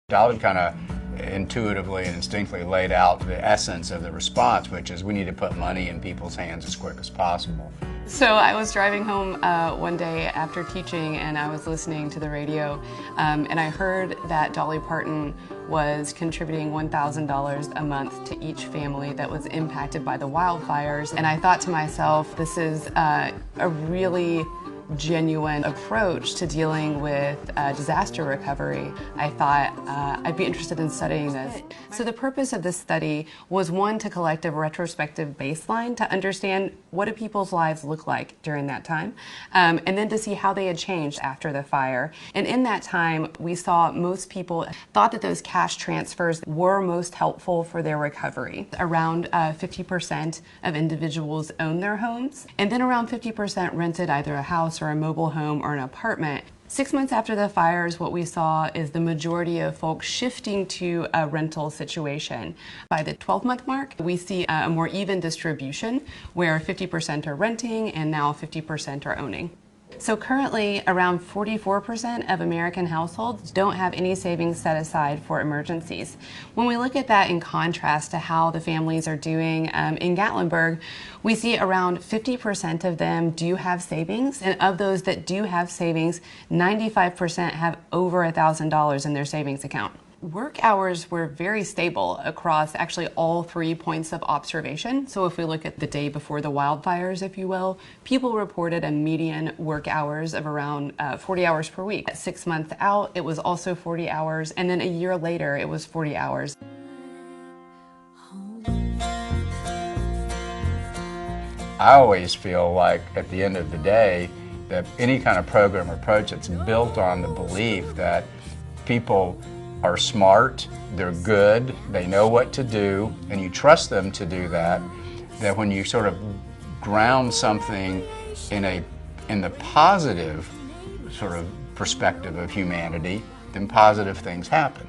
Dolly kind of intuitively and instinctively laid out the essence of the response, which is we need to put money in people's hands as quick as possible. So I was driving home one day after teaching, and I was listening to the radio, and I heard that Dolly Parton was contributing $1,000 a month to each family that was impacted by the wildfires. And I thought to myself, this is a really genuine approach to dealing with disaster recovery. I thought I'd be interested in studying this. So the purpose of this study was, one, to collect a retrospective baseline to understand what do people's lives look like during that time, and then to see how they had changed after the fire. And in that time, we saw most people thought that those cash transfers were most helpful for their recovery. Around 50% of individuals own their homes, and then around 50% rented either a house or a mobile home or an apartment. 6 months after the fires, what we saw is the majority of folks shifting to a rental situation. By the 12-month mark, we see a more even distribution where 50% are renting and now 50% are owning. So currently, around 44% of American households don't have any savings set aside for emergencies. When we look at that in contrast to how the families are doing in Gatlinburg, we see around 50% of them do have savings, and of those that do have savings, 95% have over $1,000 in their savings account. Work hours were very stable across actually all 3 points of observation. So if we look at the day before the wildfires, if you will, people reported a median work hours of around 40 hours per week. 6 months out, it was also 40 hours, and then a year later, it was 40 hours. I always feel like at the end of the day that any kind of program or approach that's built on the belief that people are smart, they're good, they know what to do, and you trust them to do that, that when you sort of ground something in the positive sort of perspective of humanity, then positive things happen.